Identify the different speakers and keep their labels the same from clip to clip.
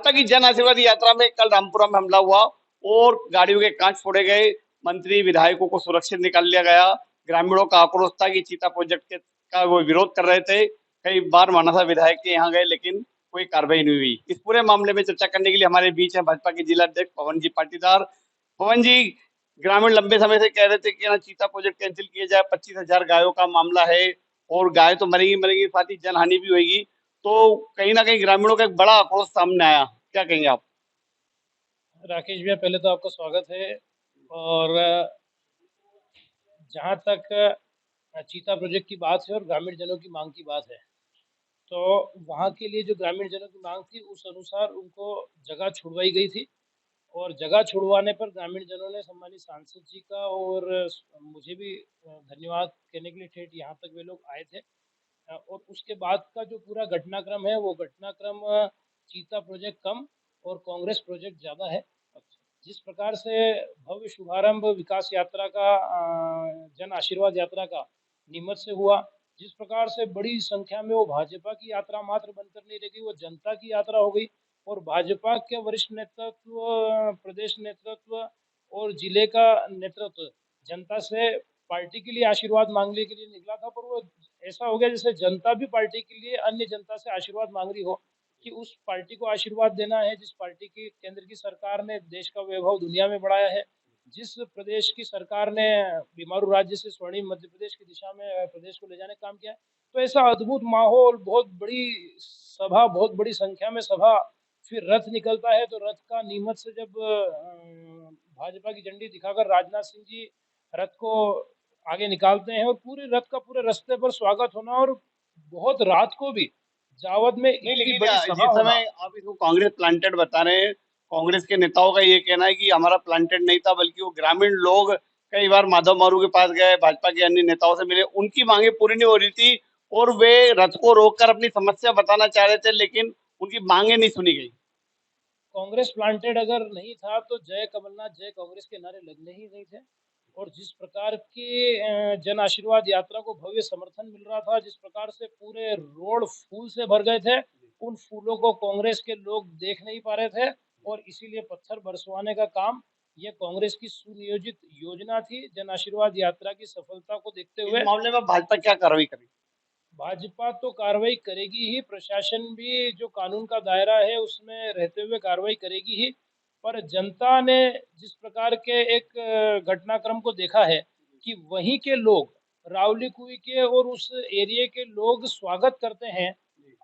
Speaker 1: भाजपा की जन आशीर्वाद यात्रा में कल रामपुरा में हमला हुआ और गाड़ियों के कांच फोड़े गए, मंत्री विधायकों को सुरक्षित निकाल लिया गया। ग्रामीणों का आक्रोश था कि चीता प्रोजेक्ट का वो विरोध कर रहे थे। कई बार मानसा विधायक के यहाँ गए लेकिन कोई कार्रवाई नहीं हुई। इस पूरे मामले में चर्चा करने के लिए हमारे बीच है भाजपा के जिला अध्यक्ष पवन जी पाटीदार। पवन जी, ग्रामीण लंबे समय से कह रहे थे कि ना चीता प्रोजेक्ट कैंसिल किया जाए, 25,000 गायों का मामला है और गाय तो मरेगी मरेगी, साथ ही जनहानि भी होगी। तो कहीं ना कहीं ग्रामीणों का एक बड़ा आक्रोश सामने आया, क्या कहेंगे आप?
Speaker 2: राकेश भैया, पहले तो आपका स्वागत है। और जहाँ तक चीता प्रोजेक्ट की बात है और ग्रामीण जनों की मांग की बात है, तो वहाँ के लिए जो ग्रामीण जनों की मांग थी उस अनुसार उनको जगह छुड़वाई गई थी। और जगह छुड़वाने पर ग्रामीण जनों ने सम्मानित सांसद जी का और मुझे भी धन्यवाद कहने के लिए ठेठ यहाँ तक वे लोग आए थे। और उसके बाद का जो पूरा घटनाक्रम है वो घटनाक्रम चीता प्रोजेक्ट कम और कांग्रेस प्रोजेक्ट ज़्यादा है। जिस प्रकार से भव्य शुभारंभ विकास यात्रा का जन आशीर्वाद यात्रा का नीमच से हुआ, जिस प्रकार से बड़ी संख्या में वो भाजपा की यात्रा मात्र बनकर नहीं रह गई, वो जनता की यात्रा हो गई। और भाजपा के वरिष्ठ नेतृत्व, प्रदेश नेतृत्व और जिले का नेतृत्व जनता से पार्टी के लिए आशीर्वाद मांगने के लिए निकला था। पर वो ऐसा हो गया जैसे जनता भी पार्टी के लिए अन्य जनता से आशीर्वाद मांग रही हो कि उस पार्टी को आशीर्वाद देना है जिस पार्टी की केंद्र की सरकार ने देश का वैभव दुनिया में बढ़ाया है, जिस प्रदेश की सरकार ने बीमारू राज्य से स्वर्णिम मध्य प्रदेश की दिशा में प्रदेश को ले जाने का काम किया है। तो ऐसा अद्भुत माहौल, बहुत बड़ी सभा, बहुत बड़ी संख्या में सभा, फिर रथ निकलता है। तो रथ का नीमच से जब भाजपा की झंडी दिखाकर राजनाथ सिंह जी रथ को आगे निकालते हैं और पूरे रथ का पूरे रास्ते पर स्वागत होना, और बहुत रात को भी जावद में
Speaker 1: नहीं,
Speaker 2: इतनी
Speaker 1: लेकिन
Speaker 2: बड़ी सभा
Speaker 1: जिस
Speaker 2: होना।
Speaker 1: समय आप इसको कांग्रेस प्लांटेड बता रहे हैं, कांग्रेस के नेताओं का ये कहना है कि हमारा प्लांटेड नहीं था, बल्कि वो ग्रामीण लोग कई बार माधव मारू के पास गए, भाजपा के अन्य नेताओं से मिले, उनकी मांगे पूरी नहीं हो रही थी और वे रथ को रोककर अपनी समस्या बताना चाह रहे थे, लेकिन उनकी मांगे नहीं सुनी गई।
Speaker 2: कांग्रेस प्लांटेड अगर नहीं था तो जय कमलनाथ जय कांग्रेस के नारे लगने ही नहीं थे। और जिस प्रकार की जन आशीर्वाद यात्रा को भव्य समर्थन मिल रहा था, जिस प्रकार से पूरे रोड फूल से भर गए थे, उन फूलों को कांग्रेस के लोग देख नहीं पा रहे थे और इसीलिए पत्थर बरसवाने का काम ये कांग्रेस की सुनियोजित योजना थी। जन आशीर्वाद यात्रा की सफलता को देखते
Speaker 1: इस
Speaker 2: हुए
Speaker 1: मामले में भाजपा क्या कार्रवाई करेगी?
Speaker 2: भाजपा तो कार्रवाई करेगी ही, प्रशासन भी जो कानून का दायरा है उसमें रहते हुए कार्रवाई करेगी ही। पर जनता ने जिस प्रकार के एक घटनाक्रम को देखा है कि वहीं के लोग, रावली कुई के और उस एरिया के लोग स्वागत करते हैं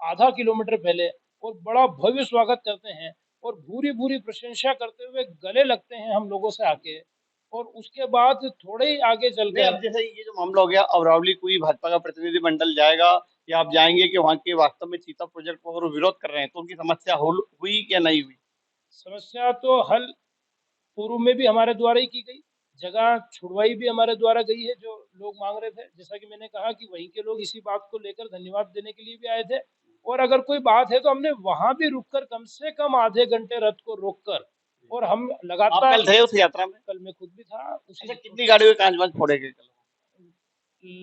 Speaker 2: आधा किलोमीटर पहले, और बड़ा भव्य स्वागत करते हैं और भूरी भूरी प्रशंसा करते हुए गले लगते हैं हम लोगों से आके। और उसके बाद थोड़े ही आगे
Speaker 1: नहीं, अब
Speaker 2: चलकर
Speaker 1: जैसे ये जो मामला हो गया, अब रावली कोई भाजपा का प्रतिनिधिमंडल जाएगा या आप जाएंगे कि वहाँ के वास्तव में चीता प्रोजेक्ट को अगर वो विरोध कर रहे हैं तो उनकी समस्या हुई क्या नहीं हुई?
Speaker 2: समस्या तो हल पूर्व में भी हमारे द्वारा ही की गई, जगह छुड़वाई भी हमारे द्वारा गई है जो लोग मांग रहे थे। जैसा कि मैंने कहा कि वहीं के लोग इसी बात को लेकर धन्यवाद देने के लिए भी आए थे। और अगर कोई बात है तो हमने वहां भी रुककर कम से कम आधे घंटे रथ को रोककर, और हम
Speaker 1: आप
Speaker 2: लगातार,
Speaker 1: कल थे उस यात्रा में?
Speaker 2: कल मैं खुद भी था
Speaker 1: अच्छा,
Speaker 2: उसी,
Speaker 1: कितनी गाड़ियों के कांच वांच फोड़े गए कल?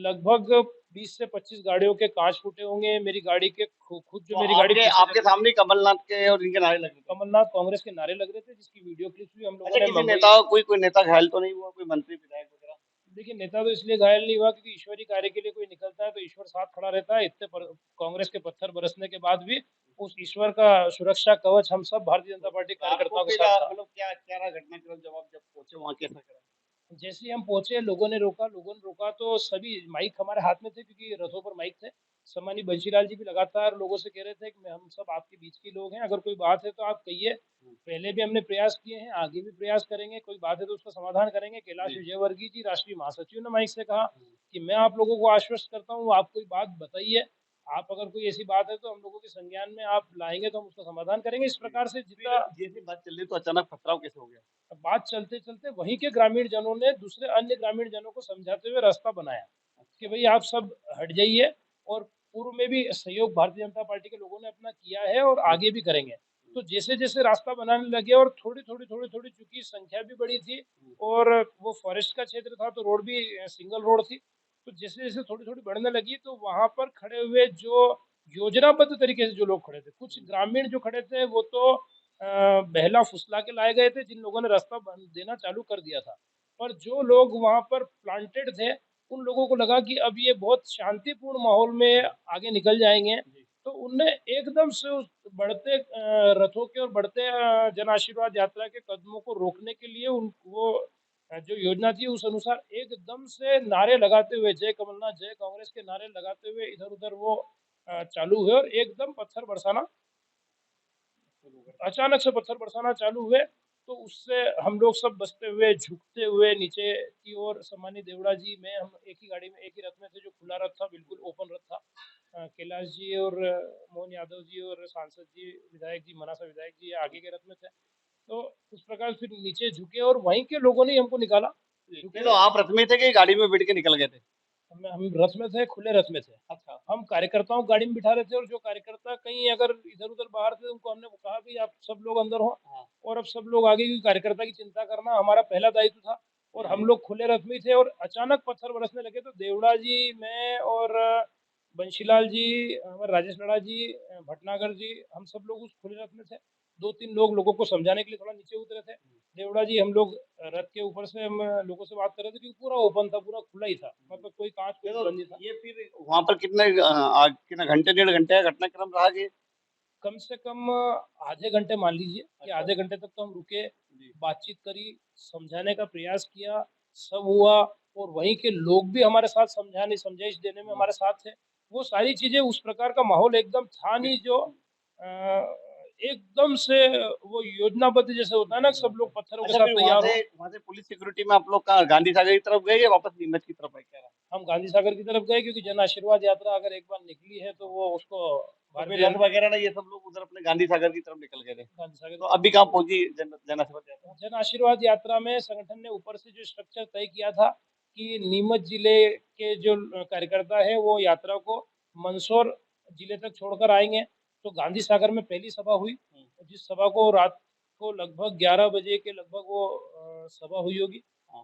Speaker 2: लगभग 20 से 25 गाड़ियों के कांच फूटे होंगे। मेरी गाड़ी के खुद जो
Speaker 1: तो
Speaker 2: मेरी गाड़ी
Speaker 1: आपके
Speaker 2: पीछे
Speaker 1: आपके
Speaker 2: चल रही
Speaker 1: सामने
Speaker 2: थी,
Speaker 1: ही कमलनाथ के और इनके नारे लगे थे?
Speaker 2: कमलनाथ कांग्रेस के नारे लग रहे थे, जिसकी वीडियो क्लिप्स भी हम लोगों
Speaker 1: अच्छा,
Speaker 2: ने
Speaker 1: किसी
Speaker 2: मंगवाई।
Speaker 1: नेता, कोई नेता घायल तो नहीं हुआ, कोई मंत्री विधायक वगैरह?
Speaker 2: देखिए, नेता तो इसलिए घायल नहीं हुआ क्योंकि ईश्वरीय कार्य के लिए कोई निकलता है तो ईश्वर साथ खड़ा रहता है। कांग्रेस के पत्थर बरसने के बाद भी उस ईश्वर का सुरक्षा कवच हम सब भारतीय जनता पार्टी
Speaker 1: रात को
Speaker 2: कार्यकर्ताओं के
Speaker 1: फिर
Speaker 2: साथ था।
Speaker 1: मतलब क्या क्या रहा घटनाक्रम जब आप जब पहुंचे वहां, कैसा करा?
Speaker 2: जैसे ही हम पहुंचे, लोगों ने रोका तो सभी माइक हमारे हाथ में थे क्योंकि रथों पर माइक थे। सम्मानित बंशीलाल जी भी लगातार लोगों से कह रहे थे कि हम सब आपके बीच के लोग हैं, अगर कोई बात है तो आप कहिए। पहले भी हमने प्रयास किए हैं, आगे भी प्रयास करेंगे, कोई बात है तो उसका समाधान करेंगे। कैलाश
Speaker 1: जी।
Speaker 2: विजयवर्गीय जी, राष्ट्रीय महासचिव, ने माइक से कहा कि मैं आप लोगों को आश्वस्त करता हूँ, आप कोई बात बताइए, आप अगर कोई ऐसी बात है तो हम लोगों के संज्ञान में आप लाएंगे तो हम उसका समाधान करेंगे। इस प्रकार से
Speaker 1: फिर
Speaker 2: जितना
Speaker 1: जैसी बात चल रही तो अचानक पथराव कैसे हो गया?
Speaker 2: बात चलते चलते वहीं के ग्रामीण जनों ने दूसरे अन्य ग्रामीण जनों को समझाते हुए रास्ता बनाया कि भाई आप सब हट जाइए। और पूर्व में भी सहयोग भारतीय जनता पार्टी के लोगों ने अपना किया है और आगे भी करेंगे। तो जैसे जैसे रास्ता बनाने लगे और थोड़ी थोड़ी चूंकि संख्या भी बड़ी थी और वो फॉरेस्ट का क्षेत्र था तो रोड भी सिंगल रोड थी, तो जैसे जैसे थोड़ी थोड़ी बढ़ने लगी तो वहां पर खड़े हुए जो योजनाबद्ध तरीके से जो लोग खड़े थे, कुछ ग्रामीण जो खड़े थे वो तो बहला फुसला के लाए गए थे, जिन लोगों ने रास्ता देना चालू कर दिया था। पर जो लोग वहाँ पर प्लांटेड थे, उन लोगों को लगा कि अब ये बहुत शांतिपूर्ण माहौल में आगे निकल जाएंगे, तो उनने एकदम से उस बढ़ते रथों के और बढ़ते जन आशीर्वाद यात्रा के कदमों को रोकने के लिए वो जो योजना थी उस अनुसार एकदम से नारे लगाते हुए, जय कमलनाथ, जय कांग्रेस के नारे लगाते हुए इधर उधर वो चालू हुए और एकदम पत्थर बरसाना, अचानक से पत्थर बरसाना चालू हुए। तो उससे हम लोग सब बचते हुए, झुकते हुए नीचे की ओर, सम्मानित देवड़ा जी, मैं, हम एक ही गाड़ी में, एक ही रथ में थे, जो खुला रथ था, बिल्कुल ओपन रथ था। कैलाश जी और मोहन यादव जी और सांसद जी, विधायक जी, मनासा विधायक जी आगे के रथ में थे। तो उस प्रकार फिर नीचे झुके और वहीं के लोगों ने हमको निकाला।
Speaker 1: ये तो आप रथ में थे कि गाड़ी में बैठ के निकल गए थे?
Speaker 2: हम रथ में थे, खुले रथ में थे।
Speaker 1: अच्छा।
Speaker 2: हम कार्यकर्ताओं को गाड़ी में बिठा रहे थे और जो कार्यकर्ता कहीं अगर इधर उधर बाहर थे, उनको हमने कहा कि आप सब लोग अंदर हो
Speaker 1: हाँ।
Speaker 2: और अब सब लोग आगे की कार्यकर्ता की चिंता करना हमारा पहला दायित्व था। और हम लोग खुले रथ में थे और अचानक पत्थर बरसने लगे, तो देवड़ा जी, मैं और बंशीलाल जी, हमारे राजेश लड़ा जी, भटनागर जी, हम सब लोग उस खुले रथ में थे। 2-3 लोगों को समझाने के लिए थोड़ा नीचे उतरे थे। देवड़ा जी, हम लोग रथ के ऊपर से हम लोगों से बात कर रहे थे, क्योंकि पूरा ओपन था, पूरा खुला ही था, मतलब कोई कांच
Speaker 1: ये
Speaker 2: कोई
Speaker 1: तो
Speaker 2: बंद नहीं था।
Speaker 1: ये फिर वहाँ पर कितने घंटे, डेढ़ घंटे का घटनाक्रम रहा ये?
Speaker 2: कम से कम आधे घंटे मान लीजिए कि
Speaker 1: अच्छा।
Speaker 2: आधे घंटे तक तो हम रुके,
Speaker 1: जी।
Speaker 2: बातचीत करी, समझाने का प्रयास किया, सब हुआ। और वहीं के लोग भी हमारे साथ समझाने समझाइश देने में हमारे साथ थे। वो सारी चीजें, उस प्रकार का माहौल एकदम था नहीं जो एकदम से वो योजनाबद्ध जैसे होता है ना, सब लोग पत्थरों के
Speaker 1: अच्छा,
Speaker 2: साथ
Speaker 1: फिर
Speaker 2: तैयार हो।
Speaker 1: वहाँ से पुलिस सिक्योरिटी में आप लोग कहाँ गांधी सागर की तरफ गए या वापस नीमच की तरफ आए, क्या रहा?
Speaker 2: हम गांधी सागर की तरफ गए, क्योंकि जन आशीर्वाद यात्रा अगर एक बार निकली है तो वो उसको
Speaker 1: तो फिर
Speaker 2: भारतीय
Speaker 1: रथ वगैरह ना, ये सब लोग उधर अपने गांधी सागर की तरफ निकल गए थे?
Speaker 2: गांधी सागर
Speaker 1: तो अभी कहाँ पहुंची जन आशीर्वाद यात्रा?
Speaker 2: जन आशीर्वाद यात्रा में संगठन ने ऊपर से जो स्ट्रक्चर तय किया था कि नीमच जिले के जो कार्यकर्ता है वो यात्रा को मंदसौर जिले तक छोड़कर आएंगे। तो गांधी सागर में पहली सभा हुई, जिस सभा को रात को लगभग 11 बजे के लगभग वो सभा हुई होगी।
Speaker 1: हाँ।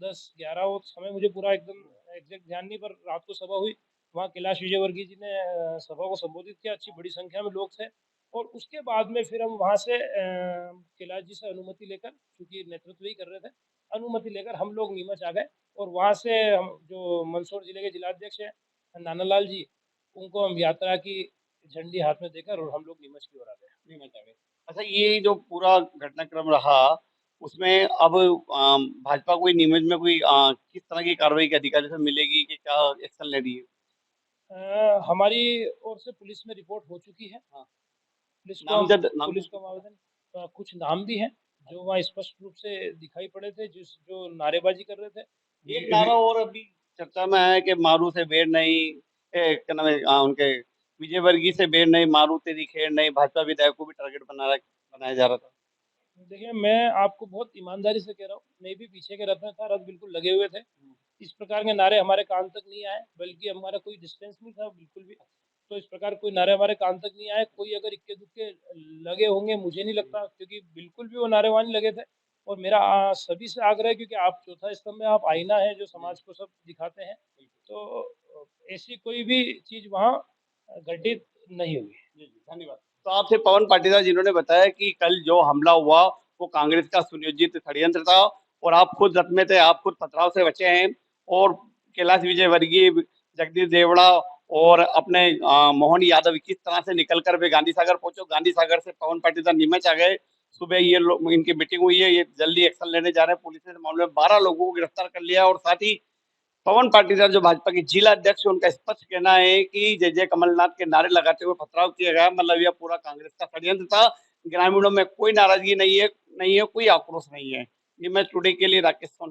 Speaker 2: 10-11 वो समय मुझे पूरा एकदम एग्जैक्ट ध्यान नहीं, पर रात को सभा हुई। वहाँ कैलाश विजयवर्गीय जी ने सभा को संबोधित किया, अच्छी बड़ी संख्या में लोग थे। और उसके बाद में फिर हम वहाँ से कैलाश जी से अनुमति लेकर, क्योंकि नेतृत्व ही कर रहे थे, अनुमति लेकर हम लोग नीमच आ गए। और वहाँ से हम जो मंदसौर जिले के जिलाध्यक्ष हैं नानालाल जी, उनको हम यात्रा की झंडी हाथ में देकर और हम लोग नीमच की ओर आ गए।
Speaker 1: नीमच आ गए। अच्छा, ये जो पूरा घटनाक्रम रहा, उसमें अब भाजपा कोई नीमच में कोई किस तरह की कार्रवाई के अधिकारी से मिलेगी कि क्या एक्शन ले रही है?
Speaker 2: हमारी ओर से पुलिस में रिपोर्ट हो चुकी है।
Speaker 1: हाँ।
Speaker 2: पुलिस को
Speaker 1: नामजद नाम
Speaker 2: पुलिस को हम आवेदन, कुछ नाम भी हैं जो वहाँ स्पष्ट रूप से दिखाई पड़े थे, जो नारेबाजी कर रहे थे।
Speaker 1: एक नारा और अभी चर्चा में है कि मारू से बेर नहीं, क्या नाम है, उनके विजय वर्गीय से बेर नहीं, मारू तेरी खेर नहीं, भाजपा विधायक को भी टारगेट बनाया जा रहा था।
Speaker 2: देखिए, मैं आपको बहुत ईमानदारी से कह रहा हूँ, मैं भी पीछे के रथ में था, रथ बिल्कुल लगे हुए थे। इस प्रकार के नारे हमारे कान तक नहीं आए, बल्कि हमारा कोई डिस्टेंस नहीं था बिल्कुल भी। तो इस प्रकार कोई नारे हमारे कान तक नहीं आए। कोई अगर इक्के दुक्के लगे होंगे, मुझे नहीं लगता, क्योंकि बिल्कुल भी वो नारे वहाँ नहीं लगे थे। और मेरा सभी से आग्रह है, क्योंकि आप चौथा स्तंभ में, आप आईना है जो समाज को सब दिखाते हैं, तो ऐसी कोई भी चीज वहाँ घटित नहीं हुई।
Speaker 1: जी, जी, धन्यवाद। तो आपसे पवन पाटीदार जिन्होंने बताया कि कल जो हमला हुआ वो कांग्रेस का सुनियोजित षड्यंत्र था और आप खुद रथ में थे, आप खुद पथराव से बचे हैं और कैलाश विजयवर्गीय, जगदीश देवड़ा और अपने मोहन यादव किस तरह से निकलकर वे गांधी सागर पहुंचे। गांधी सागर से पवन पाटीदार नीमच आ गए। सुबह ये लोग, इनकी मीटिंग हुई है, ये जल्दी एक्शन लेने जा रहे हैं। पुलिस ने इस मामले में 12 लोगों को गिरफ्तार कर लिया और साथ ही पवन पाटीदार जो भाजपा के जिला अध्यक्ष है, उनका स्पष्ट कहना है कि जय जय कमलनाथ के नारे लगाते हुए पथराव किया गया। मतलब यह पूरा कांग्रेस का षड्यंत्र था। ग्रामीणों में कोई नाराजगी नहीं है, कोई आक्रोश नहीं है। ये मैं टुडे के लिए राकेश सोन।